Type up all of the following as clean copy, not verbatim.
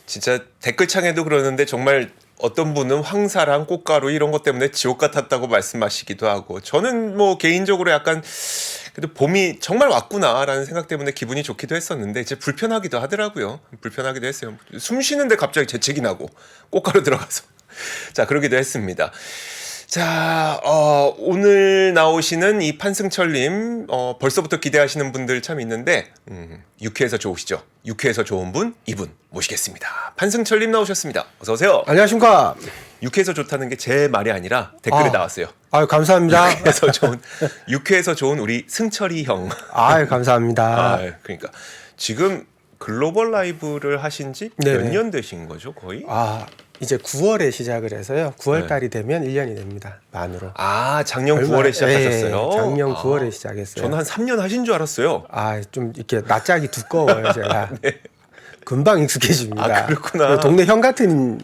진짜 댓글창에도 그러는데 정말 어떤 분은 황사랑 꽃가루 이런 것 때문에 지옥 같았다고 말씀하시기도 하고 저는 뭐 개인적으로 약간 그래도 봄이 정말 왔구나라는 생각 때문에 기분이 좋기도 했었는데 이제 불편하기도 하더라고요. 불편하기도 했어요. 숨 쉬는데 갑자기 재채기 나고 꽃가루 들어가서 자 그러기도 했습니다. 자, 오늘 나오시는 이 판승철님, 벌써부터 기대하시는 분들 참 있는데, 유쾌해서 좋으시죠? 유쾌해서 좋은 분, 이분 모시겠습니다. 판승철님 나오셨습니다. 어서오세요. 안녕하십니까. 유쾌해서 좋다는 게 제 말이 아니라 댓글에 나왔어요. 아유, 감사합니다. 유쾌해서 좋은 우리 승철이 형. 아유, 감사합니다. 그러니까. 지금 글로벌 라이브를 하신 지 몇 년 되신 거죠, 거의? 이제 9월에 시작을 해서요. 9월 달이 되면 1년이 됩니다. 만으로. 작년 9월에 시작하셨어요? 작년 9월에 시작했어요. 저는 한 3년 하신 줄 알았어요. 좀 이렇게 낯짝이 두꺼워요, 제가. 네. 금방 익숙해집니다. 그렇구나. 동네 형 같은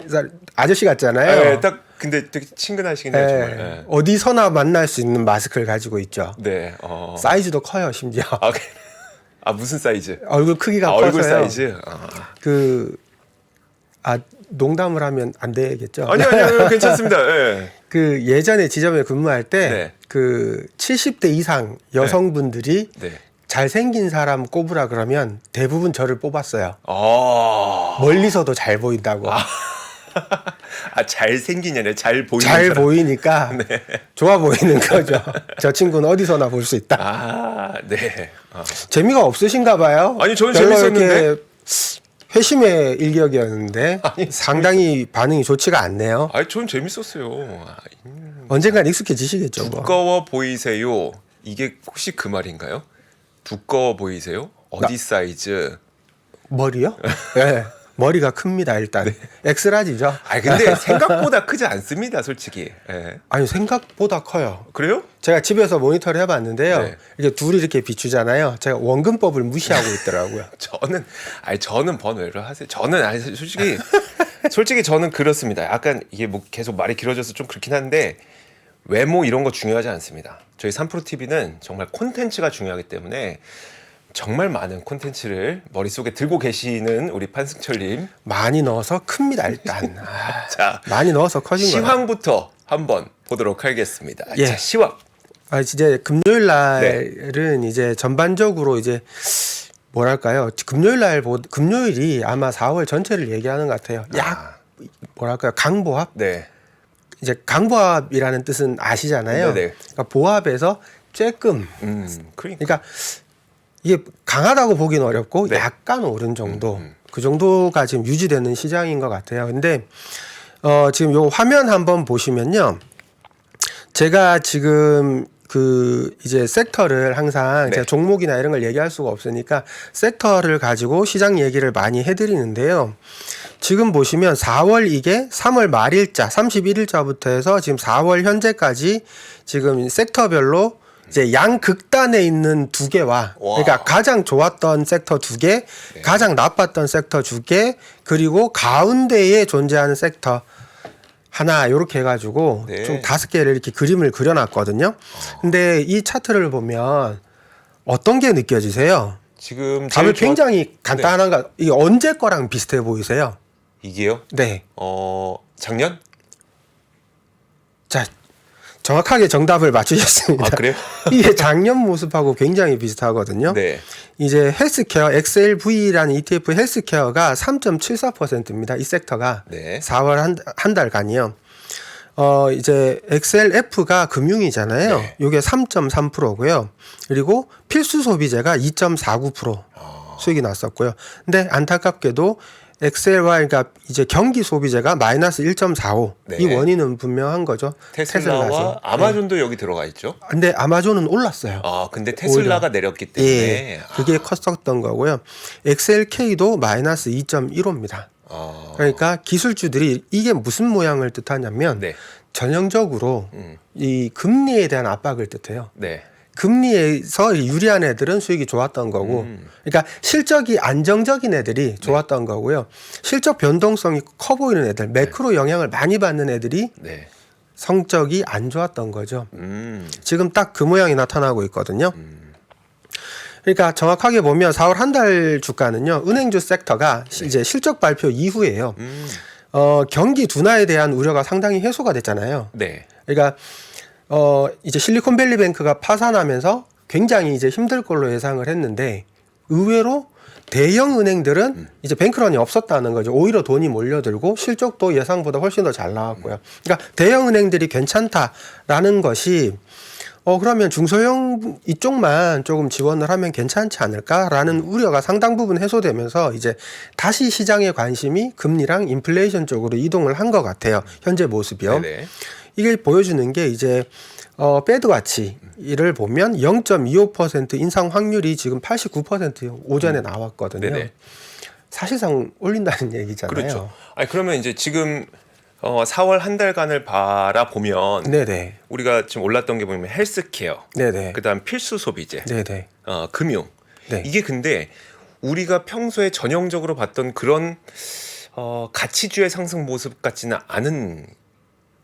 아저씨 같잖아요. 딱 근데 되게 친근하시겠네요, 정말. 어디서나 만날 수 있는 마스크를 가지고 있죠. 네. 사이즈도 커요, 심지어. 무슨 사이즈? 얼굴 크기가 커서요. 얼굴 사이즈? 농담을 하면 안 되겠죠? 아니요, 괜찮습니다. 네. 예전에 지점에 근무할 때, 네. 70대 이상 여성분들이 네. 잘생긴 사람 꼽으라 그러면 대부분 저를 뽑았어요. 멀리서도 잘 보인다고. 잘생긴 게 아니라 잘 보이는 잘 사람. 보이니까 네. 좋아 보이는 거죠. 저 친구는 어디서나 볼 수 있다. 네. 재미가 없으신가 봐요. 아니, 저는 별로 재밌었는데. 이렇게 회심의 일격이었는데 상당히 반응이 좋지가 않네요. 전 재밌었어요. 언젠간 익숙해지시겠죠. 두꺼워 보이세요. 이게 혹시 그 말인가요? 두꺼워 보이세요? 어디 사이즈? 머리요? 네. 머리가 큽니다, 일단. 네. 엑스라지죠. 근데 생각보다 크지 않습니다, 솔직히. 네. 아니, 생각보다 커요. 그래요? 제가 집에서 모니터를 해봤는데요. 네. 이렇게 둘이 이렇게 비추잖아요. 제가 원근법을 무시하고 있더라고요. 저는 번외를 하세요. 저는 솔직히 저는 그렇습니다. 약간 이게 뭐 계속 말이 길어져서 좀 그렇긴 한데 외모 이런 거 중요하지 않습니다. 저희 3프로TV는 정말 콘텐츠가 중요하기 때문에 정말 많은 콘텐츠를 머릿속에 들고 계시는 우리 판승철님. 많이 넣어서 큽니다, 일단. 자, 많이 넣어서 커진 거예요. 시황부터 한번 보도록 하겠습니다. 예. 자, 시황. 이제 금요일 날은 이제 전반적으로 이제 뭐랄까요? 금요일이 아마 4월 전체를 얘기하는 것 같아요. 뭐랄까요? 강보합? 네. 이제 강보합이라는 뜻은 아시잖아요. 네네. 그러니까 보합에서 쬐끔. 그러니까 이게 강하다고 보기는 어렵고 네. 약간 오른 정도. 그 정도가 지금 유지되는 시장인 것 같아요. 근데 지금 요 화면 한번 보시면요. 제가 지금 이제 섹터를 항상 제가 종목이나 이런 걸 얘기할 수가 없으니까 섹터를 가지고 시장 얘기를 많이 해드리는데요. 지금 보시면 4월 이게 3월 말일자 31일자부터 해서 지금 4월 현재까지 지금 섹터별로 이제 양극단에 있는 두 개와 그러니까 가장 좋았던 섹터 두 개, 가장 나빴던 섹터 두 개, 그리고 가운데에 존재하는 섹터 하나 이렇게 해가지고 좀 5개를 이렇게 그림을 그려놨거든요. 근데 이 차트를 보면 어떤 게 느껴지세요? 지금 답을 굉장히 간단한가? 이게 언제 거랑 비슷해 보이세요? 이게요? 네. 작년? 자, 정확하게 정답을 맞추셨습니다. 그래요? 이게 작년 모습하고 굉장히 비슷하거든요. 네. 이제 헬스케어 XLV라는 ETF 헬스케어가 3.74%입니다. 이 섹터가 4월 한 달간이요. 이제 XLF가 금융이잖아요. 이게 3.3%고요. 그리고 필수 소비재가 2.49% 수익이 났었고요. 근데 안타깝게도 XLY, 그러니까 이제 경기 소비재가 마이너스 1.45. 이 원인은 분명한 거죠. 테슬라와 아마존도 여기 들어가 있죠. 근데 아마존은 올랐어요. 근데 테슬라가 내렸기 때문에. 그게 컸었던 거고요. XLK도 마이너스 2.15입니다. 그러니까 기술주들이 이게 무슨 모양을 뜻하냐면 전형적으로 이 금리에 대한 압박을 뜻해요. 금리에서 유리한 애들은 수익이 좋았던 거고, 그러니까 실적이 안정적인 애들이 좋았던 거고요. 실적 변동성이 커 보이는 애들, 매크로 영향을 많이 받는 애들이 성적이 안 좋았던 거죠. 지금 딱 그 모양이 나타나고 있거든요. 그러니까 정확하게 보면 4월 한 달 주가는요. 은행주 섹터가 이제 실적 발표 이후에요. 경기 둔화에 대한 우려가 상당히 해소가 됐잖아요. 네. 그러니까 이제 실리콘밸리뱅크가 파산하면서 굉장히 이제 힘들 걸로 예상을 했는데 의외로 대형 은행들은 이제 뱅크런이 없었다는 거죠. 오히려 돈이 몰려들고 실적도 예상보다 훨씬 더 잘 나왔고요. 그러니까 대형 은행들이 괜찮다라는 것이 그러면 중소형 이쪽만 조금 지원을 하면 괜찮지 않을까라는 우려가 상당 부분 해소되면서 이제 다시 시장의 관심이 금리랑 인플레이션 쪽으로 이동을 한 것 같아요. 현재 모습이요. 네네. 이게 보여주는 게 이제 패드 가치를 보면 0.25% 인상 확률이 지금 89% 오전에 나왔거든요. 네네. 사실상 올린다는 얘기잖아요. 그렇죠. 아니 그러면 이제 지금 4월 한 달간을 바라보면 네네. 우리가 지금 올랐던 게 보면 헬스케어, 네네. 그다음 필수 소비재, 네네. 금융. 네. 이게 근데 우리가 평소에 전형적으로 봤던 그런 가치주의 상승 모습 같지는 않은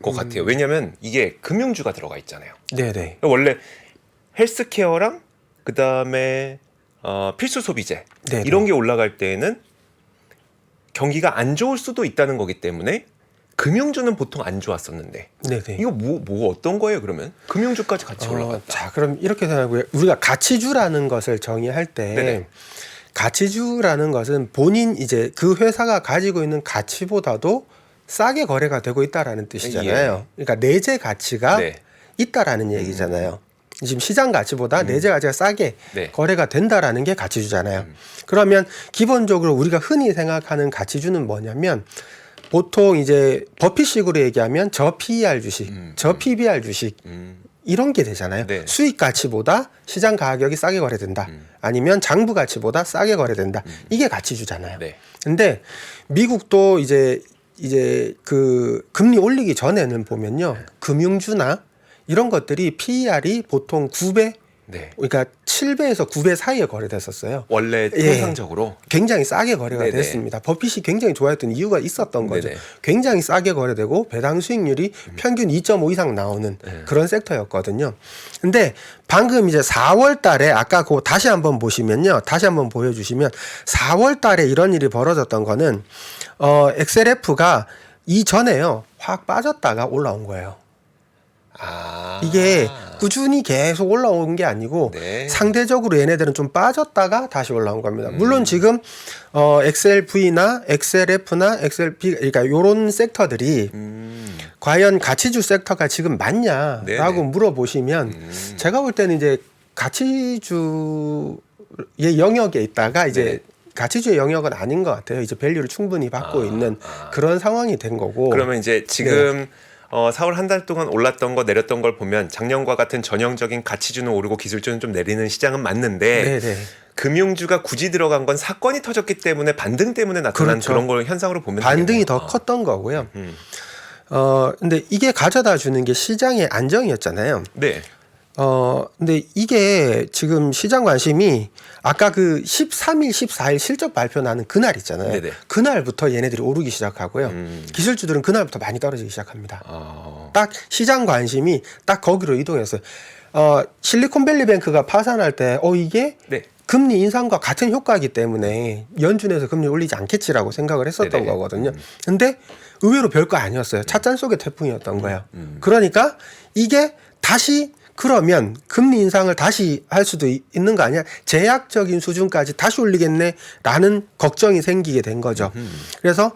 것 같아요. 왜냐하면 이게 금융주가 들어가 있잖아요. 네네. 원래 헬스케어랑 그다음에 필수 소비재 네네. 이런 게 올라갈 때에는 경기가 안 좋을 수도 있다는 거기 때문에 금융주는 보통 안 좋았었는데 네네. 이거 뭐 어떤 거예요 그러면? 금융주까지 같이 올라갔다. 자, 그럼 이렇게 생각하고요. 우리가 가치주라는 것을 정의할 때 네네. 가치주라는 것은 본인 이제 그 회사가 가지고 있는 가치보다도 싸게 거래가 되고 있다라는 뜻이잖아요. 그러니까 내재 가치가 네. 있다라는 얘기잖아요. 지금 시장 가치보다 내재 가치가 싸게 네. 거래가 된다라는 게 가치주잖아요. 그러면 기본적으로 우리가 흔히 생각하는 가치주는 뭐냐면 보통 이제 버핏식으로 얘기하면 저 PER 주식, 저 PBR 주식 이런 게 되잖아요. 네. 수익 가치보다 시장 가격이 싸게 거래된다. 아니면 장부 가치보다 싸게 거래된다. 이게 가치주잖아요. 네. 근데 미국도 이제 그 금리 올리기 전에는 보면요. 금융주나 이런 것들이 PER이 보통 9배, 네. 그러니까 7배에서 9배 사이에 거래됐었어요. 원래 예. 통상적으로 굉장히 싸게 거래가 네네. 됐습니다. 버핏이 굉장히 좋아했던 이유가 있었던 거죠. 네네. 굉장히 싸게 거래되고 배당 수익률이 평균 2.5 이상 나오는 그런 섹터였거든요. 근데 방금 이제 4월 달에 아까 그거 다시 한번 보시면요. 다시 한번 보여주시면 4월 달에 이런 일이 벌어졌던 거는 XLF가 이전에요. 확 빠졌다가 올라온 거예요. 이게 꾸준히 계속 올라온 게 아니고 네. 상대적으로 얘네들은 좀 빠졌다가 다시 올라온 겁니다. 물론 지금 XLV나 XLF나 XLP 그러니까 요런 섹터들이 과연 가치주 섹터가 지금 맞냐라고 네네. 물어보시면 제가 볼 때는 이제 가치주의 영역에 있다가 이제 네. 가치주의 영역은 아닌 것 같아요. 이제 밸류를 충분히 받고 있는 그런 상황이 된 거고. 그러면 이제 지금 4월 한 달 동안 올랐던 거 내렸던 걸 보면 작년과 같은 전형적인 가치주는 오르고 기술주는 좀 내리는 시장은 맞는데 네네. 금융주가 굳이 들어간 건 사건이 터졌기 때문에 반등 때문에 나타난 그렇죠. 그런 걸 현상으로 보면 반등이 되겠네요. 더 컸던 거고요. 근데 이게 가져다 주는 게 시장의 안정이었잖아요. 네. 근데 이게 지금 시장 관심이 아까 그 13일, 14일 실적 발표 나는 그날 있잖아요. 네네. 그날부터 얘네들이 오르기 시작하고요. 기술주들은 그날부터 많이 떨어지기 시작합니다. 딱 시장 관심이 딱 거기로 이동했어요. 실리콘밸리뱅크가 파산할 때, 이게 네. 금리 인상과 같은 효과이기 때문에 연준에서 금리 올리지 않겠지라고 생각을 했었던 네네. 거거든요. 근데 의외로 별거 아니었어요. 찻잔 속의 태풍이었던 거예요. 그러니까 이게 다시 그러면 금리 인상을 다시 할 수도 있는 거 아니야? 제약적인 수준까지 다시 올리겠네라는 걱정이 생기게 된 거죠. 그래서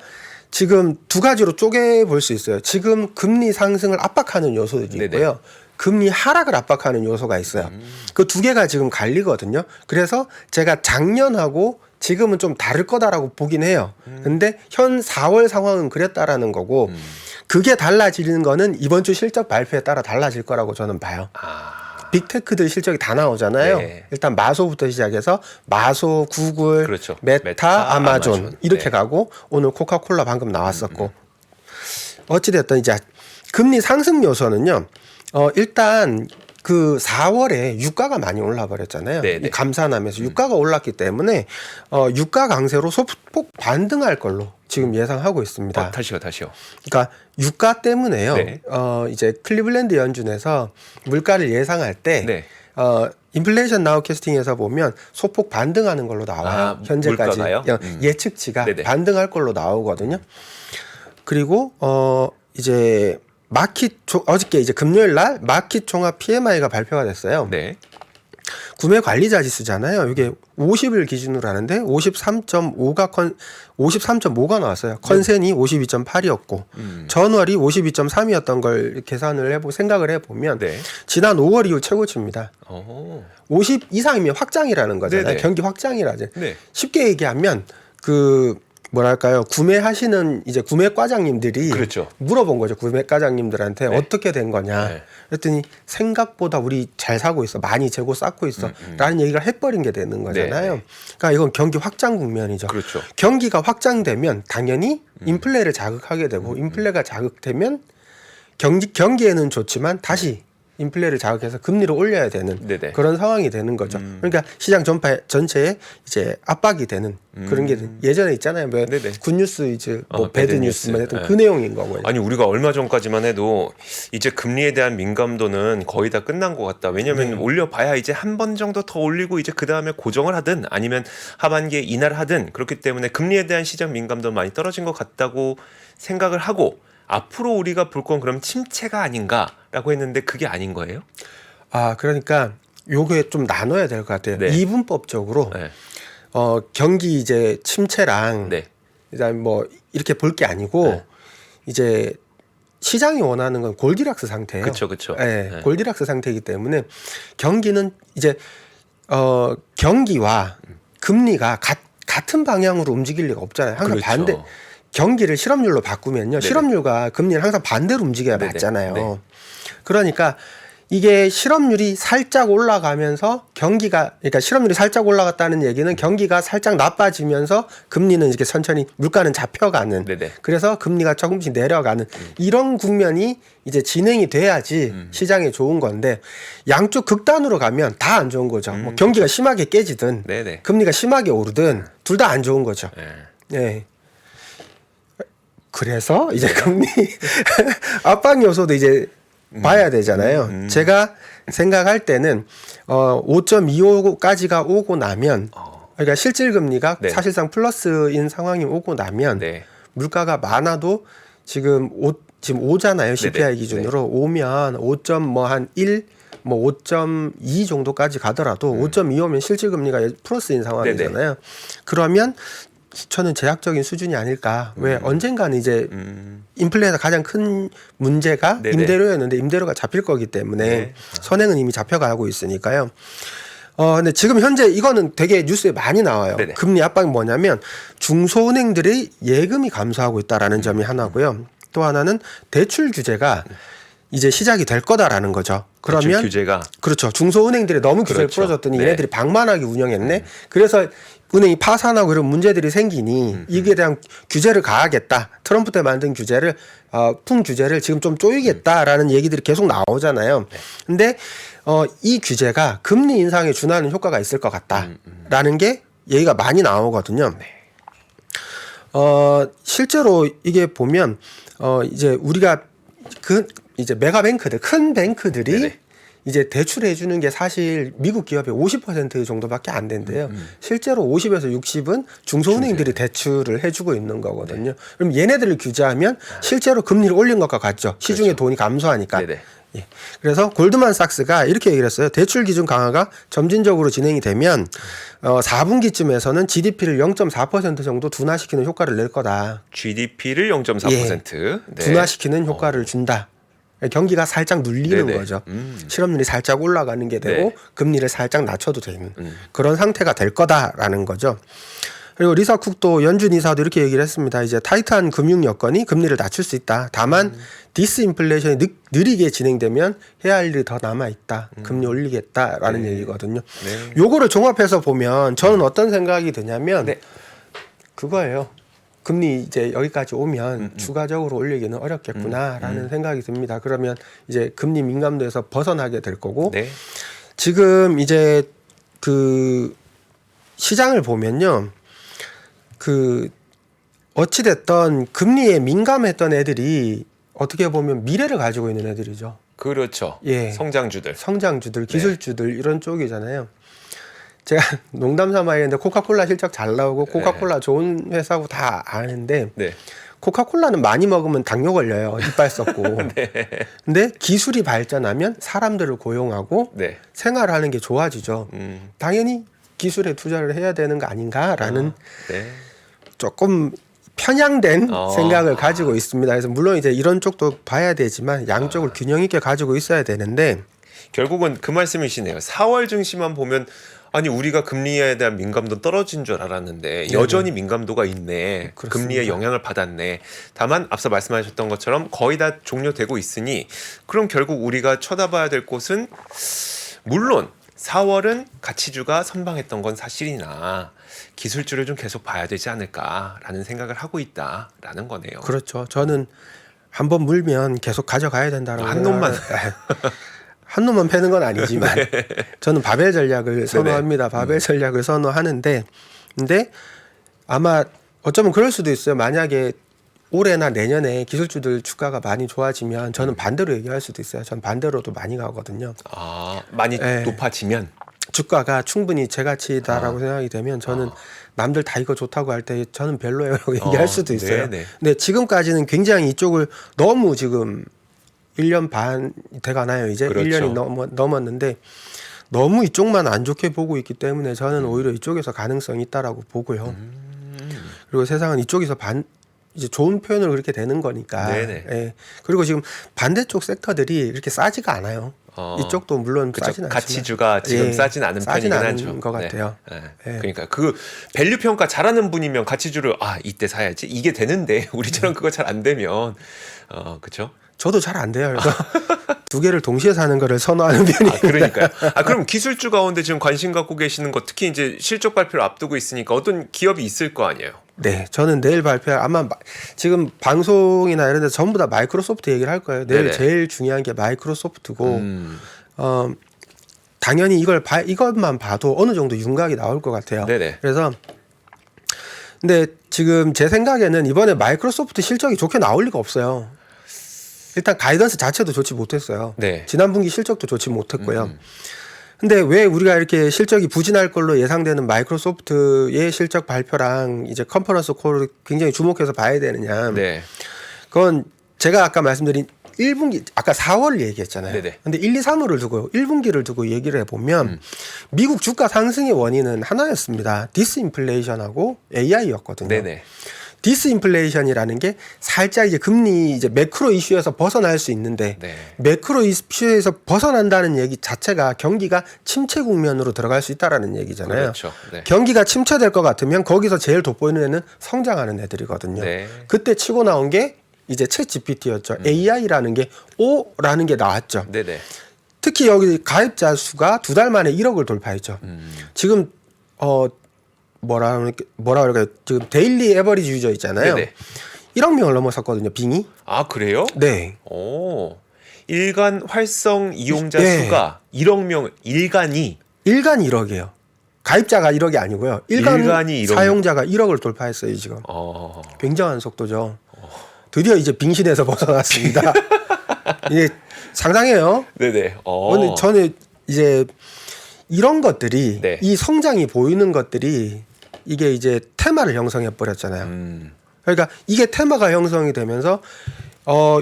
지금 두 가지로 쪼개볼 수 있어요. 지금 금리 상승을 압박하는 요소들이 네네. 있고요. 금리 하락을 압박하는 요소가 있어요. 그 두 개가 지금 갈리거든요. 그래서 제가 작년하고 지금은 좀 다를 거다라고 보긴 해요. 근데 현 4월 상황은 그랬다라는 거고 그게 달라지는 거는 이번 주 실적 발표에 따라 달라질 거라고 저는 봐요. 빅테크들 실적이 다 나오잖아요. 네. 일단 마소부터 시작해서 마소, 구글, 그렇죠. 메타, 아마존 이렇게 네. 가고 오늘 코카콜라 방금 나왔었고 어찌됐든 이제 금리 상승 요소는요. 일단 그 4월에 유가가 많이 올라 버렸잖아요. 네네. 이 감산하면서 유가가 올랐기 때문에 유가 강세로 소폭 반등할 걸로 지금 예상하고 있습니다. 다시요. 그러니까 유가 때문에요. 네. 이제 클리블랜드 연준에서 물가를 예상할 때 네. 인플레이션 나우캐스팅에서 보면 소폭 반등하는 걸로 나와요. 현재까지 물가가요? 예측치가 네네. 반등할 걸로 나오거든요. 그리고 이제 어저께 이제 금요일 날 마킷 종합 PMI가 발표가 됐어요. 네. 구매 관리자 지수잖아요. 이게 50을 기준으로 하는데 53.5가 나왔어요. 컨센이 52.8이었고 전월이 52.3이었던 걸 생각을 해보면 네. 지난 5월 이후 최고치입니다. 50 이상이면 확장이라는 거잖아요. 네네. 경기 확장이라죠. 네. 쉽게 얘기하면 구매하시는 이제 구매 과장님들이 그렇죠. 물어본 거죠. 구매 과장님들한테 네. 어떻게 된 거냐. 네. 그랬더니 생각보다 우리 잘 사고 있어. 많이 재고 쌓고 있어. 라는 얘기를 해버린 게 되는 거잖아요. 네. 그러니까 이건 경기 확장 국면이죠. 그렇죠. 경기가 확장되면 당연히 인플레를 자극하게 되고 인플레가 자극되면 경기에는 좋지만 다시 인플레를 자극해서 금리를 올려야 되는 네네. 그런 상황이 되는 거죠. 그러니까 시장 전체에 이제 압박이 되는 그런 게 예전에 있잖아요. 뭐 네네. 굿뉴스 이제 뭐 배드 배드뉴스 뭐 뉴스. 하여튼 그 내용인 거고요. 아니 우리가 얼마 전까지만 해도 이제 금리에 대한 민감도는 거의 다 끝난 것 같다. 왜냐하면 올려봐야 이제 한 번 정도 더 올리고 이제 그 다음에 고정을 하든 아니면 하반기에 인하를 하든 그렇기 때문에 금리에 대한 시장 민감도는 많이 떨어진 것 같다고 생각을 하고 앞으로 우리가 볼 건 그럼 침체가 아닌가라고 했는데 그게 아닌 거예요? 그러니까 요게 좀 나눠야 될 것 같아요. 네. 이분법적으로 네. 경기 이제 침체랑 네. 그다음 뭐 이렇게 볼 게 아니고 네. 이제 시장이 원하는 건 골디락스 상태예요. 그렇죠. 네, 네. 골디락스 상태이기 때문에 경기는 이제 경기와 금리가 같은 방향으로 움직일 리가 없잖아요. 항상 그렇죠. 반대. 경기를 실업률로 바꾸면요. 네네. 실업률과 금리는 항상 반대로 움직여야 네네. 맞잖아요. 네. 그러니까 이게 실업률이 살짝 올라가면서 그러니까 실업률이 살짝 올라갔다는 얘기는 경기가 살짝 나빠지면서 금리는 이렇게 천천히 물가는 잡혀가는 네네. 그래서 금리가 조금씩 내려가는 이런 국면이 이제 진행이 돼야지 시장에 좋은 건데 양쪽 극단으로 가면 다 안 좋은 거죠. 뭐 경기가 심하게 깨지든 네네. 금리가 심하게 오르든 둘 다 안 좋은 거죠. 네. 네. 그래서 이제 금리 압박 요소도 이제 봐야 되잖아요. 제가 생각할 때는 5.25까지가 오고 나면 그러니까 실질 금리가 네. 사실상 플러스인 상황이 오고 나면 네. 물가가 많아도 지금 5잖아요. CPI 네네. 기준으로 오면 5.1 뭐 5.2 정도까지 가더라도 5.2 오면 실질 금리가 플러스인 상황이잖아요. 그러면 저는 제약적인 수준이 아닐까. 왜 언젠가는 이제 인플레에서 가장 큰 문제가 네네. 임대료였는데 임대료가 잡힐 거기 때문에 네. 선행은 이미 잡혀가고 있으니까요. 근데 지금 현재 이거는 되게 뉴스에 많이 나와요. 네네. 금리 압박이 뭐냐면 중소은행들의 예금이 감소하고 있다라는 점이 하나고요. 또 하나는 대출 규제가 이제 시작이 될 거다라는 거죠. 그러면 대출 규제가 그렇죠. 중소은행들이 너무 규제를 그렇죠. 풀어줬더니 네. 얘네들이 방만하게 운영했네. 그래서 은행이 파산하고 이런 문제들이 생기니 이게 대한 규제를 가하겠다. 트럼프 때 만든 규제를 품 규제를 지금 좀 쪼이겠다라는 얘기들이 계속 나오잖아요. 근데 이 규제가 금리 인상에 준하는 효과가 있을 것 같다라는 게 얘기가 많이 나오거든요. 실제로 이게 보면 이제 우리가 이제 메가뱅크들 큰 뱅크들이 네네. 이제 대출해 주는 게 사실 미국 기업의 50% 정도밖에 안 된대요. 실제로 50에서 60은 중소은행들이 대출을 해주고 있는 거거든요. 그럼 얘네들을 규제하면 실제로 금리를 올린 것과 같죠. 시중에 돈이 감소하니까. 네네. 예. 그래서 골드만삭스가 이렇게 얘기를 했어요. 대출 기준 강화가 점진적으로 진행이 되면 4분기쯤에서는 GDP를 0.4% 정도 둔화시키는 효과를 낼 거다. GDP를 0.4%. 네. 둔화시키는 효과를 준다. 경기가 살짝 눌리는 네네. 거죠. 실업률이 살짝 올라가는 게 되고 네. 금리를 살짝 낮춰도 되는 그런 상태가 될 거다라는 거죠. 그리고 리사 쿡도 연준 이사도 이렇게 얘기를 했습니다. 이제 타이트한 금융 여건이 금리를 낮출 수 있다. 다만 디스인플레이션이 느리게 진행되면 해야 할 일이 더 남아 있다. 금리 올리겠다라는 네. 얘기거든요. 네. 요거를 종합해서 보면 저는 어떤 생각이 드냐면 네. 그거예요. 금리 이제 여기까지 오면 추가적으로 올리기는 어렵겠구나라는 생각이 듭니다. 그러면 이제 금리 민감도에서 벗어나게 될 거고 네. 지금 이제 그 시장을 보면요. 그 어찌됐던 금리에 민감했던 애들이 어떻게 보면 미래를 가지고 있는 애들이죠. 그렇죠. 예. 성장주들. 성장주들, 기술주들 이런 쪽이잖아요. 제가 농담 삼아 얘기했는데 코카콜라 실적 잘 나오고 코카콜라 좋은 회사고 다 아는데 네. 코카콜라는 많이 먹으면 당뇨 걸려요. 이빨 썩고. 근데 기술이 발전하면 사람들을 고용하고 네. 생활하는 게 좋아지죠. 당연히 기술에 투자를 해야 되는 거 아닌가라는 네. 조금 편향된 생각을 가지고 있습니다. 그래서 물론 이제 이런 쪽도 봐야 되지만 양쪽을 균형 있게 가지고 있어야 되는데 결국은 그 말씀이시네요. 4월 증시만 보면 아니 우리가 금리에 대한 민감도 떨어진 줄 알았는데 여전히 민감도가 있네. 그렇습니다. 금리에 영향을 받았네. 다만 앞서 말씀하셨던 것처럼 거의 다 종료되고 있으니 그럼 결국 우리가 쳐다봐야 될 곳은 물론 4월은 가치주가 선방했던 건 사실이나 기술주를 좀 계속 봐야 되지 않을까라는 생각을 하고 있다라는 거네요. 그렇죠. 저는 한번 물면 계속 가져가야 된다라고 한 놈만. 한 놈만 패는 건 아니지만 저는 바벨 전략을 선호합니다. 바벨 전략을 선호하는데 근데 아마 어쩌면 그럴 수도 있어요. 만약에 올해나 내년에 기술주들 주가가 많이 좋아지면 저는 반대로 얘기할 수도 있어요. 전 반대로도 많이 가거든요. 아, 많이 네. 높아지면 주가가 충분히 제 가치다라고 생각이 되면 저는 남들 다 이거 좋다고 할 때 저는 별로예요라고 얘기할 수도 있어요. 네네. 근데 지금까지는 굉장히 이쪽을 너무 지금 1년 반 돼가나요 이제 그렇죠. 1년이 넘었는데 너무 이쪽만 안 좋게 보고 있기 때문에 저는 오히려 이쪽에서 가능성이 있다라고 보고요. 그리고 세상은 이쪽에서 이제 좋은 표현으로 그렇게 되는 거니까. 네네. 예. 그리고 지금 반대쪽 섹터들이 이렇게 싸지가 않아요. 이쪽도 물론 싸진 않지만 가치주가 지금 싸진 않은 싸진 편이긴 않은 하죠. 것 같아요. 네. 네. 그러니까 그 밸류 평가 잘하는 분이면 가치주를 이때 사야지 이게 되는데 우리처럼 그거 잘 안 되면 그렇죠. 저도 잘 안 돼요. 그래서 두 개를 동시에 사는 거를 선호하는 편이에요. 그러니까요. 그럼 기술주 가운데 지금 관심 갖고 계시는 거 특히 이제 실적 발표를 앞두고 있으니까 어떤 기업이 있을 거 아니에요. 네, 저는 내일 발표할 아마 지금 방송이나 이런 데 전부 다 마이크로소프트 얘기를 할 거예요. 내일 네네. 제일 중요한 게 마이크로소프트고 당연히 이것만 봐도 어느 정도 윤곽이 나올 것 같아요. 네네. 그래서 근데 지금 제 생각에는 이번에 마이크로소프트 실적이 좋게 나올 리가 없어요. 일단 가이던스 자체도 좋지 못했어요. 네. 지난 분기 실적도 좋지 못했고요. 근데 왜 우리가 이렇게 실적이 부진할 걸로 예상되는 마이크로소프트의 실적 발표랑 이제 컨퍼런스 콜을 굉장히 주목해서 봐야 되느냐. 네. 그건 제가 아까 말씀드린 1분기 아까 4월 얘기했잖아요. 네네. 근데 1, 2, 3월을 두고 1분기를 두고 얘기를 해보면 미국 주가 상승의 원인은 하나였습니다. 디스인플레이션하고 AI였거든요. 네네. 디스인플레이션이라는 게 살짝 이제 금리 이제 매크로 이슈에서 벗어날 수 있는데 네. 매크로 이슈에서 벗어난다는 얘기 자체가 경기가 침체 국면으로 들어갈 수 있다라는 얘기잖아요. 그렇죠. 네. 경기가 침체될 것 같으면 거기서 제일 돋보이는 애는 성장하는 애들이거든요. 네. 그때 치고 나온 게 이제 챗 GPT였죠. AI라는 게 O라는 게 나왔죠. 네네. 특히 여기 가입자 수가 2달 만에 1억을 돌파했죠. 지금 뭐라 그럴까요? 지금 데일리 에버리지 유저 있잖아요. 네네. 1억 명을 넘어섰거든요. 빙이. 아 그래요? 네. 오. 일간 활성 이용자 네. 수가 1억 명 일간이 일간 1억이에요. 가입자가 1억이 아니고요. 일간이 일간이 1억. 사용자가 1억을 돌파했어요, 지금. 굉장한 속도죠. 드디어 이제 빙신에서 벗어났습니다. 이게 상당해요. 네네. 근데 저는 이제 이런 것들이 네. 이 성장이 보이는 것들이 이게 이제 테마를 형성해 버렸잖아요. 그러니까 이게 테마가 형성이 되면서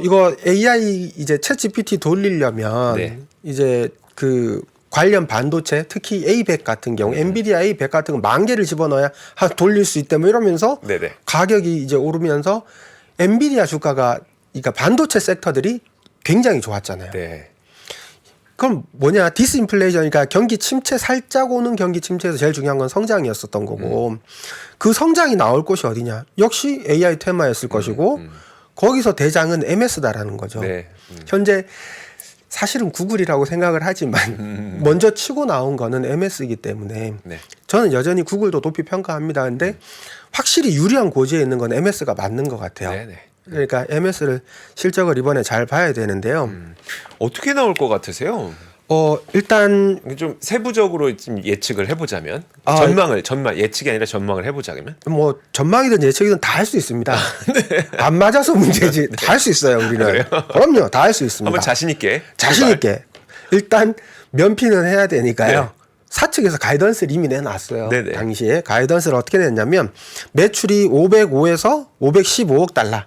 이거 AI 이제 챗 GPT 돌리려면 네. 이제 그 관련 반도체 특히 A100 같은 경우 엔비디아 A100 같은 거 10,000개를 집어넣어야 돌릴 수 있다 뭐 이러면서 네네. 가격이 이제 오르면서 엔비디아 주가가 그러니까 반도체 섹터들이 굉장히 좋았잖아요. 네. 그럼 뭐냐 디스인플레이션 그러니까 경기 침체 살짝 오는 경기 침체에서 제일 중요한 건 성장이었었던 거고 그 성장이 나올 곳이 어디냐 역시 AI 테마였을 것이고 거기서 대장은 MS다라는 거죠. 네. 현재 사실은 구글이라고 생각을 하지만 먼저 치고 나온 거는 MS이기 때문에 네. 저는 여전히 구글도 높이 평가합니다. 근데 확실히 유리한 고지에 있는 건 MS가 맞는 것 같아요. 네네. 그러니까 MS를 실적을 이번에 잘 봐야 되는데요. 어떻게 나올 것 같으세요? 일단 좀 세부적으로 좀 예측을 해보자면 예측이 아니라 전망을 해보자면 뭐 전망이든 예측이든 다 할 수 있습니다. 안 맞아서 문제지 다 할 수 있어요 우리는. 그럼요, 다 할 수 있습니다. 한번 자신 있게 일단 면피는 해야 되니까요. 네. 사측에서 가이던스를 이미 내놨어요. 네네. 당시에 가이던스를 어떻게 냈냐면 매출이 505에서 515억 달러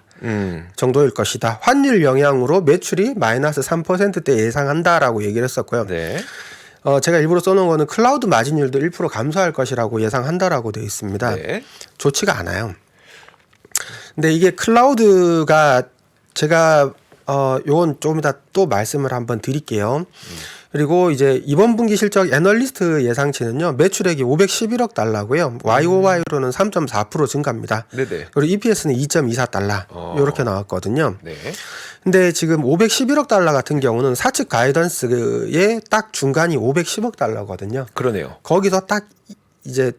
정도일 것이다. 환율 영향으로 매출이 마이너스 3%대 예상한다라고 얘기를 했었고요. 네. 제가 일부러 써놓은 거는 클라우드 마진율도 1% 감소할 것이라고 예상한다라고 되어 있습니다. 네. 좋지가 않아요. 근데 이게 클라우드가 제가 요건 좀 이따 또 말씀을 한번 드릴게요. 그리고 이제 이번 분기 실적 애널리스트 예상치는요. 매출액이 511억 달러고요. YOY로는 3.4% 증가입니다. 네네. 그리고 EPS는 2.24달러 이렇게 나왔거든요. 네. 근데 지금 511억 달러 같은 경우는 사측 가이던스의 딱 중간이 510억 달러거든요. 그러네요. 거기서 딱 이제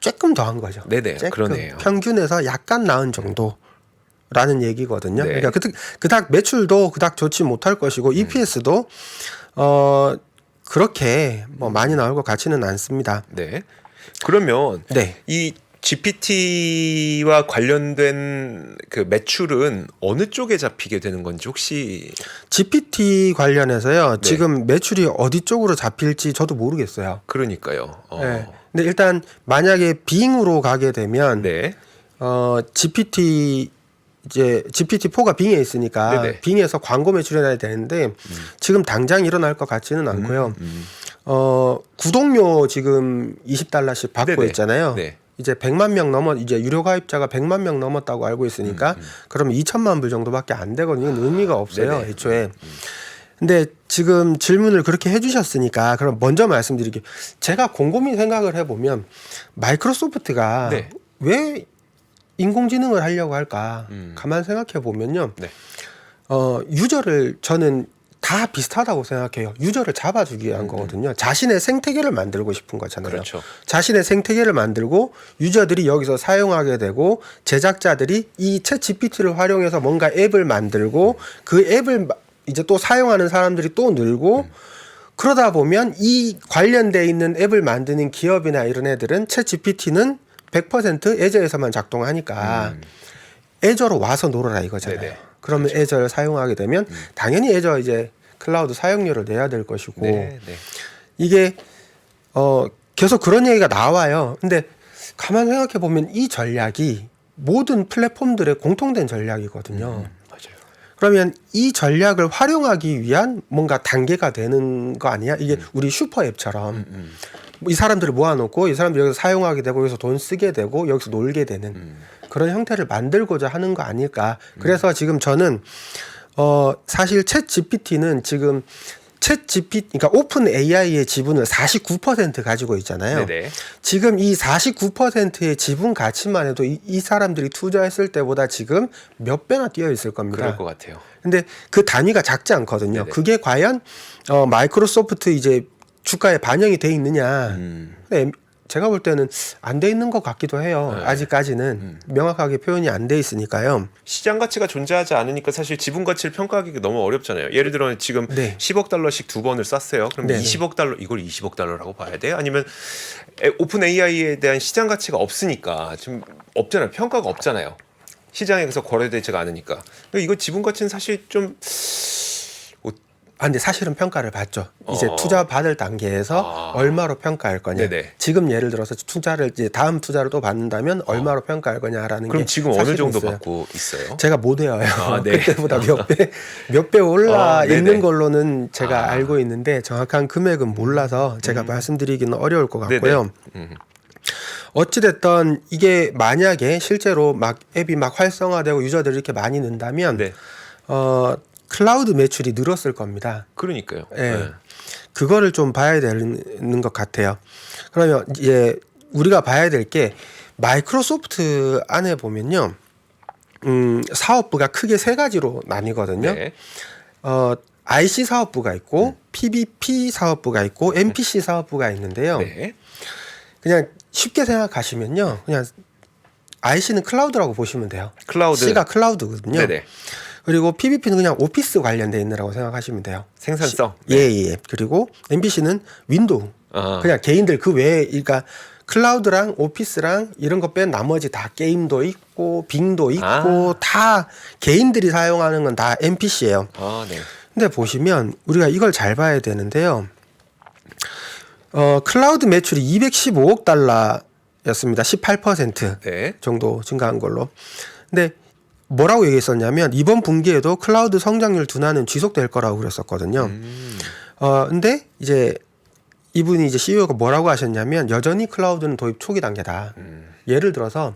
조금 더한 거죠. 네네. 조금 그러네요. 평균에서 약간 나은 정도라는 얘기거든요. 네. 그러니까 그닥 매출도 그닥 좋지 못할 것이고 EPS도 그렇게 뭐 많이 나올 것 같지는 않습니다. 네. 그러면 네. 이 GPT와 관련된 그 매출은 어느 쪽에 잡히게 되는 건지 혹시 GPT 관련해서요. 네. 지금 매출이 어디 쪽으로 잡힐지 저도 모르겠어요. 그러니까요. 네. 근데 일단 만약에 빙으로 가게 되면 네. GPT-4가 빙에 있으니까 네네. 빙에서 광고 매출해야 되는데 지금 당장 일어날 것 같지는 않고요. 구독료 지금 $20씩 받고 네네. 있잖아요. 네. 이제 100만 명 이제 유료 가입자가 100만 명 넘었다고 알고 있으니까 그러면 2천만 불 정도밖에 안 되거든요. 이건 의미가 없어요. 네네. 애초에. 근데 지금 질문을 그렇게 해주셨으니까 그럼 먼저 말씀드릴게요. 제가 곰곰이 생각을 해보면 마이크로소프트가 네. 왜 인공지능을 하려고 할까? 가만 생각해 보면요. 네. 유저를 저는 다 비슷하다고 생각해요. 유저를 잡아주기 위한 거거든요. 자신의 생태계를 만들고 싶은 거잖아요. 그렇죠. 자신의 생태계를 만들고 유저들이 여기서 사용하게 되고 제작자들이 이 챗 GPT를 활용해서 뭔가 앱을 만들고 그 앱을 이제 또 사용하는 사람들이 또 늘고 그러다 보면 이 관련돼 있는 앱을 만드는 기업이나 이런 애들은 챗 GPT는 100% 애저에서만 작동하니까 애저로 와서 놀아라 이거잖아요. 네네. 그러면 그렇죠. 애저를 사용하게 되면 당연히 애저 이제 클라우드 사용료를 내야 될 것이고 네. 네. 이게 계속 그런 얘기가 나와요. 근데 가만 생각해 보면 이 전략이 모든 플랫폼들의 공통된 전략이거든요. 맞아요. 그러면 이 전략을 활용하기 위한 뭔가 단계가 되는 거 아니야? 이게 우리 슈퍼 앱처럼 이 사람들을 모아놓고 이 사람들이 여기서 사용하게 되고 여기서 돈 쓰게 되고 여기서 놀게 되는 그런 형태를 만들고자 하는 거 아닐까. 그래서 지금 저는 사실 챗 GPT는 지금 그러니까 오픈 AI의 지분을 49% 가지고 있잖아요. 네네. 지금 이 49%의 지분 가치만 해도 이 사람들이 투자했을 때보다 지금 몇 배나 뛰어 있을 겁니다. 그럴 것 같아요. 근데 그 단위가 작지 않거든요. 네네. 그게 과연 마이크로소프트 이제 주가에 반영이 돼 있느냐. 근데 제가 볼 때는 안 돼 있는 것 같기도 해요. 네. 아직까지는 명확하게 표현이 안 돼 있으니까요. 시장 가치가 존재하지 않으니까 사실 지분 가치를 평가하기 너무 어렵잖아요. 예를 들어 지금 네. 10억 달러씩 두 번을 쐈어요. 그럼 네네. 20억 달러 이걸 20억 달러라고 봐야 돼요? 아니면 오픈 AI에 대한 시장 가치가 없으니까 지금 없잖아요. 평가가 없잖아요. 시장에서 거래되지가 않으니까. 이거 지분 가치는 사실 좀 근데 사실은 평가를 받죠. 이제 투자 받을 단계에서 얼마로 평가할 거냐. 네네. 지금 예를 들어서 투자를 이제 다음 투자를 또 받는다면 얼마로 평가할 거냐라는 게 그럼 지금 어느 사실은 정도 있어요. 받고 있어요? 제가 못 외워요. 네. 그때보다 몇 배 올라 네네. 있는 걸로는 제가 알고 있는데 정확한 금액은 몰라서 제가 말씀드리기는 어려울 것 같고요. 어찌됐든 이게 만약에 실제로 막 앱이 막 활성화되고 유저들이 이렇게 많이 는다면 네. 클라우드 매출이 늘었을 겁니다. 그러니까요. 예. 네. 그거를 좀 봐야 되는 것 같아요. 그러면 이제 우리가 봐야 될 게 마이크로소프트 안에 보면요. 사업부가 크게 세 가지로 나뉘거든요. 네. IC 사업부가 있고 PBP 사업부가 있고 MPC 사업부가 있는데요. 네. 그냥 쉽게 생각하시면요. 그냥 IC는 클라우드라고 보시면 돼요. 클라우드. C가 클라우드거든요. 네네. 그리고 PVP는 그냥 오피스 관련돼 있느라고 생각하시면 돼요. 생산성. 예. 그리고 MVC는 윈도우. 그냥 개인들 그 외에 그러니까 클라우드랑 오피스랑 이런 거 뺀 나머지 다 게임도 있고 빙도 있고 다 개인들이 사용하는 건 다 MPC예요. 네. 근데 보시면 우리가 이걸 잘 봐야 되는데요. 클라우드 매출이 215억 달러였습니다. 18% 네. 정도 증가한 걸로. 근데 뭐라고 얘기했었냐면 이번 분기에도 클라우드 성장률 둔화는 지속될 거라고 그랬었거든요. 근데 이제 이분이 이제 CEO가 뭐라고 하셨냐면 여전히 클라우드는 도입 초기 단계다. 예를 들어서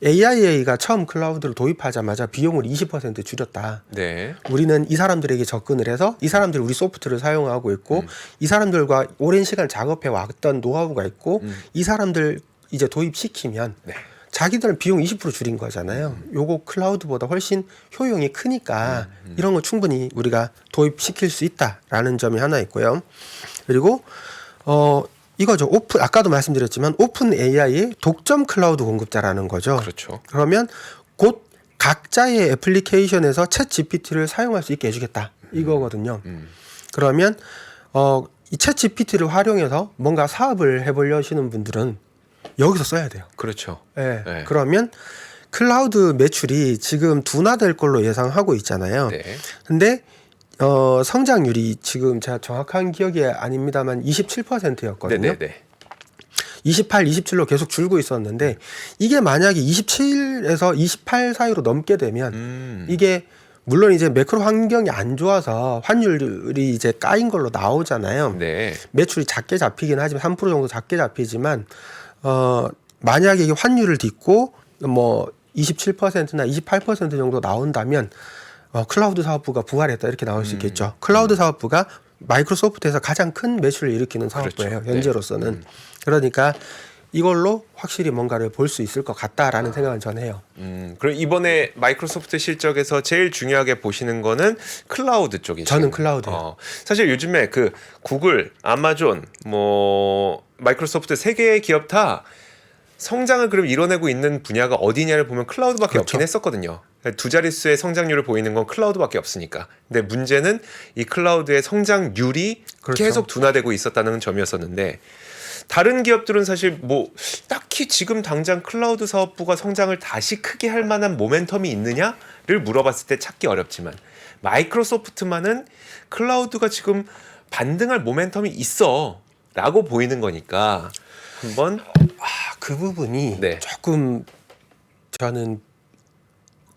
AIA가 처음 클라우드를 도입하자마자 비용을 20% 줄였다. 네. 우리는 이 사람들에게 접근을 해서 이 사람들이 우리 소프트를 사용하고 있고 이 사람들과 오랜 시간 작업해 왔던 노하우가 있고 이 사람들 이제 도입시키면 네. 자기들은 비용 20% 줄인 거잖아요. 요거 클라우드보다 훨씬 효용이 크니까 이런 거 충분히 우리가 도입시킬 수 있다라는 점이 하나 있고요. 그리고 이거죠. 아까도 말씀드렸지만 오픈 AI의 독점 클라우드 공급자라는 거죠. 그렇죠. 그러면 곧 각자의 애플리케이션에서 챗 GPT를 사용할 수 있게 해주겠다 이거거든요. 그러면 이 챗 GPT를 활용해서 뭔가 사업을 해보려 하시는 분들은 여기서 써야 돼요. 그렇죠. 네. 네. 그러면 클라우드 매출이 지금 둔화될 걸로 예상하고 있잖아요. 네. 근데 성장률이 지금 제가 정확한 기억이 아닙니다만 27%였거든요. 네네네. 28, 27로 계속 줄고 있었는데 이게 만약에 27에서 28 사이로 넘게 되면 이게 물론 이제 매크로 환경이 안 좋아서 환율이 이제 까인 걸로 나오잖아요. 네. 매출이 작게 잡히긴 하지만 3% 정도 작게 잡히지만 만약에 이게 환율을 딛고 뭐 27%나 28% 정도 나온다면 클라우드 사업부가 부활했다 이렇게 나올 수 있겠죠. 클라우드 사업부가 마이크로소프트에서 가장 큰 매출을 일으키는 사업부예요. 그렇죠. 현재로서는. 네. 그러니까 이걸로 확실히 뭔가를 볼 수 있을 것 같다라는 생각은 전 해요. 그럼 이번에 마이크로소프트 실적에서 제일 중요하게 보시는 거는 클라우드 쪽이죠. 저는 클라우드예요. 사실 요즘에 그 구글, 아마존, 뭐 마이크로소프트 세 개의 기업 다 성장을 그럼 이뤄내고 있는 분야가 어디냐를 보면 클라우드밖에 그렇죠. 없긴 했었거든요. 두 자릿수의 성장률을 보이는 건 클라우드밖에 없으니까. 근데 문제는 이 클라우드의 성장률이 그렇죠. 계속 둔화되고 있었다는 점이었었는데 다른 기업들은 사실 뭐 딱히 지금 당장 클라우드 사업부가 성장을 다시 크게 할 만한 모멘텀이 있느냐를 물어봤을 때 찾기 어렵지만 마이크로소프트만은 클라우드가 지금 반등할 모멘텀이 있어 라고 보이는 거니까 한번 그 부분이 네. 조금 저는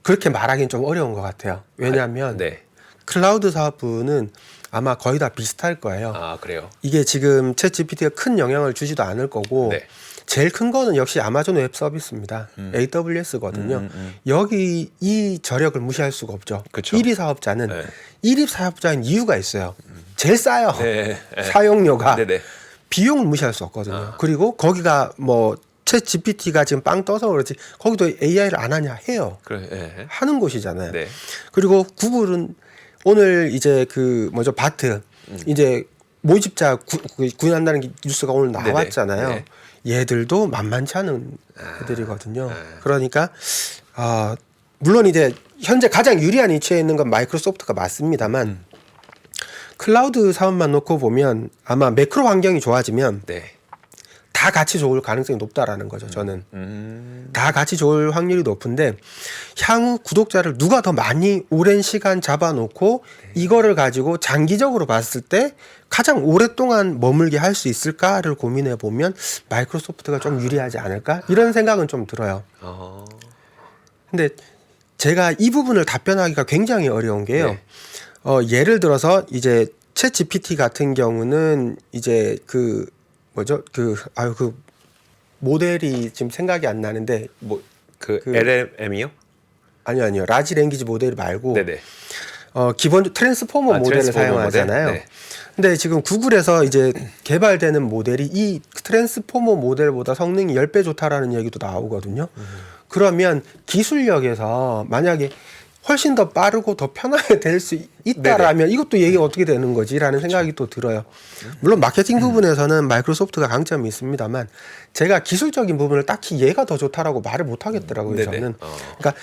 그렇게 말하기는 좀 어려운 것 같아요. 왜냐하면 네. 클라우드 사업부는 아마 거의 다 비슷할 거예요. 그래요. 이게 지금 챗 GPT가 큰 영향을 주지도 않을 거고 네. 제일 큰 거는 역시 아마존 웹 서비스입니다. AWS거든요. 여기 이 저력을 무시할 수가 없죠. 그쵸. 1위 사업자는 네. 1위 사업자인 이유가 있어요. 제일 싸요. 네. 사용료가. 네네. 비용을 무시할 수 없거든요. 그리고 거기가 뭐 챗 GPT가 지금 빵 떠서 그렇지 거기도 AI를 안 하냐 해요. 그래. 네. 하는 곳이잖아요. 네. 그리고 구글은 오늘 이제 그 뭐죠 바트 이제 모집자 구인한다는 뉴스가 오늘 나왔잖아요. 네네. 얘들도 만만치 않은 애들이거든요. 그러니까 물론 이제 현재 가장 유리한 위치에 있는 건 마이크로소프트가 맞습니다만 클라우드 사업만 놓고 보면 아마 매크로 환경이 좋아지면 네. 다 같이 좋을 가능성이 높다라는 거죠. 저는 다 같이 좋을 확률이 높은데 향후 구독자를 누가 더 많이 오랜 시간 잡아놓고 이거를 가지고 장기적으로 봤을 때 가장 오랫동안 머물게 할 수 있을까를 고민해 보면 마이크로소프트가 좀 유리하지 않을까 이런 생각은 좀 들어요. 근데 제가 이 부분을 답변하기가 굉장히 어려운 게요. 네. 예를 들어서 이제 챗 GPT 같은 경우는 이제 그 뭐죠? 그 모델이 지금 생각이 안 나는데 그 LLM이요? 아니요. 라지 랭귀지 모델 말고 네네. 기본 트랜스포머 모델을 트랜스포머 사용하잖아요. 모델? 네. 근데 지금 구글에서 이제 개발되는 모델이 이 트랜스포머 모델보다 성능이 10배 좋다라는 얘기도 나오거든요. 그러면 기술력에서 만약에 훨씬 더 빠르고 더 편하게 될 수 있다라면 이것도 얘기가 어떻게 되는 거지라는 생각이 또 들어요. 물론 마케팅 부분에서는 마이크로소프트가 강점이 있습니다만 제가 기술적인 부분을 딱히 얘가 더 좋다라고 말을 못 하겠더라고요. 네네. 저는. 그러니까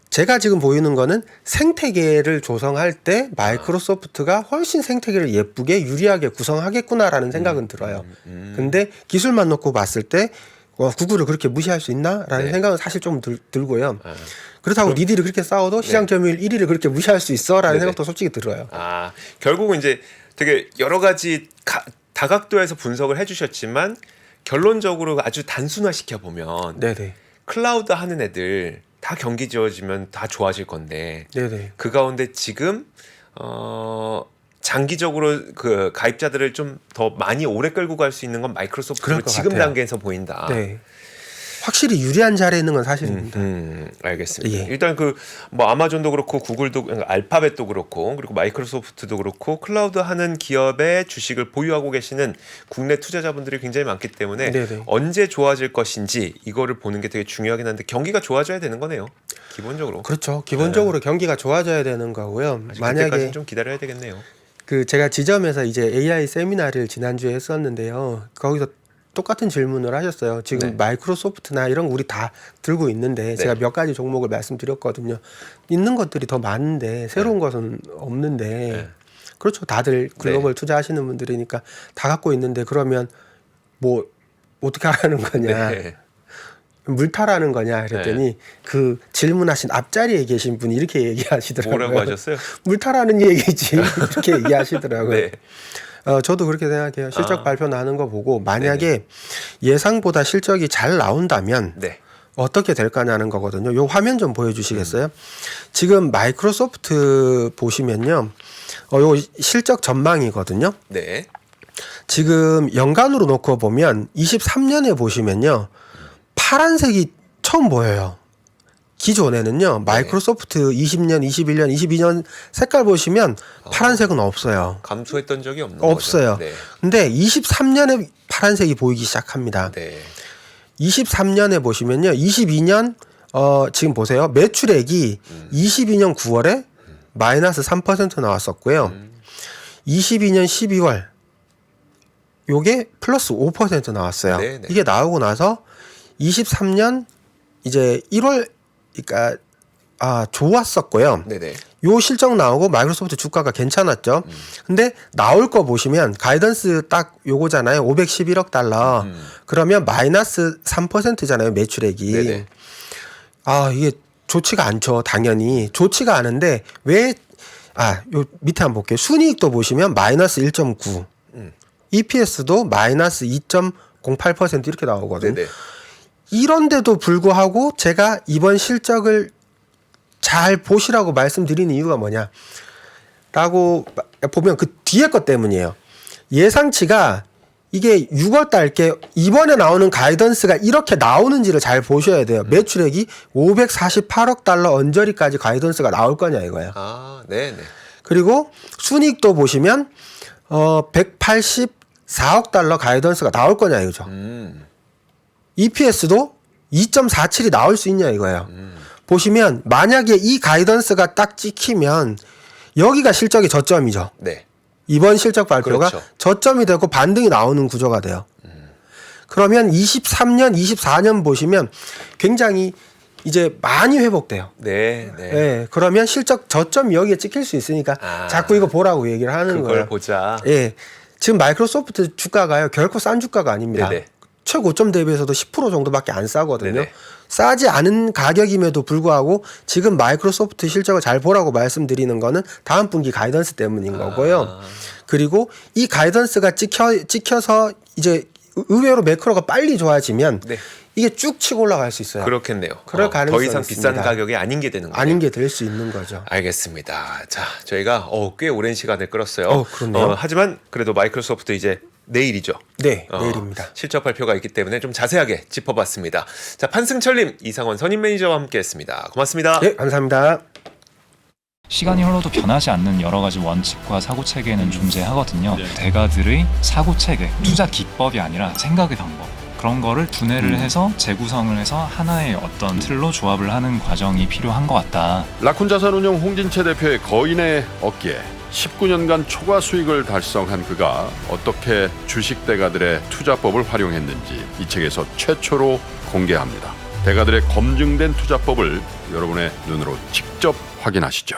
제가 지금 보이는 거는 생태계를 조성할 때 마이크로소프트가 훨씬 생태계를 예쁘게 유리하게 구성하겠구나라는 생각은 들어요. 근데 기술만 놓고 봤을 때 구글을 그렇게 무시할 수 있나라는 네. 생각은 사실 좀 들고요. 그렇다고 니들이 그렇게 싸워도 시장 점유율 1위를 그렇게 무시할 수 있어라는 네네. 생각도 솔직히 들어요. 아, 결국은 이제 되게 여러 가지 다각도에서 분석을 해주셨지만 결론적으로 아주 단순화시켜 보면 네네. 클라우드 하는 애들 다 경기 지어지면 다 좋아질 건데 네네. 그 가운데 지금 장기적으로 그 가입자들을 좀 더 많이 오래 끌고 갈 수 있는 건 마이크로소프트로 그럴 것 지금 같아요. 단계에서 보인다. 네. 확실히 유리한 자리에 있는 건 사실입니다. 알겠습니다. 예. 일단 그 뭐 아마존도 그렇고 구글도 알파벳도 그렇고 그리고 마이크로소프트도 그렇고 클라우드 하는 기업의 주식을 보유하고 계시는 국내 투자자분들이 굉장히 많기 때문에 네네. 언제 좋아질 것인지 이거를 보는 게 되게 중요하긴 한데 경기가 좋아져야 되는 거네요. 기본적으로. 그렇죠. 기본적으로 경기가 좋아져야 되는 거고요. 만약에 만약에 좀 기다려야 되겠네요. 그 제가 지점에서 이제 AI 세미나를 지난주에 했었는데요. 거기서 똑같은 질문을 하셨어요. 지금 네. 마이크로소프트나 이런 거 우리 다 들고 있는데 제가 몇 가지 종목을 말씀드렸거든요. 있는 것들이 더 많은데 새로운 것은 없는데 네. 그렇죠. 다들 글로벌 투자하시는 분들이니까 다 갖고 있는데 그러면 뭐 어떻게 하라는 거냐. 네. 물 타라는 거냐 그랬더니 그 질문하신 앞자리에 계신 분이 이렇게 얘기하시더라고요. 뭐라고 하셨어요? 물 타라는 얘기지 이렇게 얘기하시더라고요. 네. 저도 그렇게 생각해요. 실적 발표 나는 거 보고 만약에 예상보다 실적이 잘 나온다면 네. 어떻게 될까냐는 거거든요. 요 화면 좀 보여주시겠어요? 지금 마이크로소프트 보시면요. 요 실적 전망이거든요. 네. 지금 연간으로 놓고 보면 23년에 보시면요. 파란색이 처음 보여요. 기존에는요. 마이크로소프트 20년, 21년, 22년 색깔 보시면 파란색은 없어요. 감소했던 적이 없는 없어요. 거죠. 네. 근데 23년에 파란색이 보이기 시작합니다. 네. 23년에 보시면요. 22년 지금 보세요. 매출액이 22년 9월에 마이너스 3% 나왔었고요. 22년 12월 요게 플러스 5% 나왔어요. 네네. 이게 나오고 나서 23년 이제 1월 그러니까 좋았었고요. 네네. 요 실적 나오고 마이크로소프트 주가가 괜찮았죠. 근데 나올 거 보시면 가이던스 딱 요거잖아요. 511억 달러. 그러면 마이너스 3%잖아요. 매출액이. 네네. 이게 좋지가 않죠. 당연히. 좋지가 않은데 왜 요 밑에 한번 볼게요. 순이익도 보시면 마이너스 1.9. EPS도 마이너스 2.08% 이렇게 나오거든요. 네네. 이런데도 불구하고 제가 이번 실적을 잘 보시라고 말씀드리는 이유가 뭐냐 라고 보면 그 뒤에 것 때문이에요. 예상치가 이게 6월 달께 이번에 나오는 가이던스가 이렇게 나오는지를 잘 보셔야 돼요. 매출액이 548억 달러 언저리까지 가이던스가 나올 거냐 이거예요. 네네. 그리고 순이익도 보시면 184억 달러 가이던스가 나올 거냐 이거죠. EPS도 2.47이 나올 수 있냐 이거예요. 보시면 만약에 이 가이던스가 딱 찍히면 여기가 실적의 저점이죠. 네. 이번 실적 발표가 그렇죠. 저점이 되고 반등이 나오는 구조가 돼요. 그러면 23년, 24년 보시면 굉장히 이제 많이 회복돼요. 네. 네, 그러면 실적 저점이 여기에 찍힐 수 있으니까 자꾸 이거 보라고 얘기를 하는 그걸 거예요. 보자. 예. 지금 마이크로소프트 주가가요. 결코 싼 주가가 아닙니다. 네네. 최고점 대비해서도 10% 정도밖에 안 싸거든요. 네네. 싸지 않은 가격임에도 불구하고 지금 마이크로소프트 실적을 잘 보라고 말씀드리는 거는 다음 분기 가이던스 때문인 거고요. 그리고 이 가이던스가 찍혀서 이제 의외로 매크로가 빨리 좋아지면 네. 이게 쭉 치고 올라갈 수 있어요. 그렇겠네요. 그럴 가능성이 더 이상 비싼 있습니다. 가격이 아닌 게 되는 거예요. 아닌 게 될 수 있는 거죠. 알겠습니다. 자, 저희가 꽤 오랜 시간을 끌었어요. 그렇네요. 하지만 그래도 마이크로소프트 이제 내일이죠. 네, 내일입니다. 실적 발표가 있기 때문에 좀 자세하게 짚어봤습니다. 자, 판승철님, 이상원 선임 매니저와 함께했습니다. 고맙습니다. 네, 감사합니다. 시간이 흘러도 변하지 않는 여러 가지 원칙과 사고 체계는 존재하거든요. 대가들의 사고 체계, 투자 기법이 아니라 생각의 방법. 그런 거를 분해를 해서 재구성을 해서 하나의 어떤 틀로 조합을 하는 과정이 필요한 것 같다. 라쿤 자산운용 홍진채 대표의 거인의 어깨에 19년간 초과 수익을 달성한 그가 어떻게 주식 대가들의 투자법을 활용했는지 이 책에서 최초로 공개합니다. 대가들의 검증된 투자법을 여러분의 눈으로 직접 확인하시죠.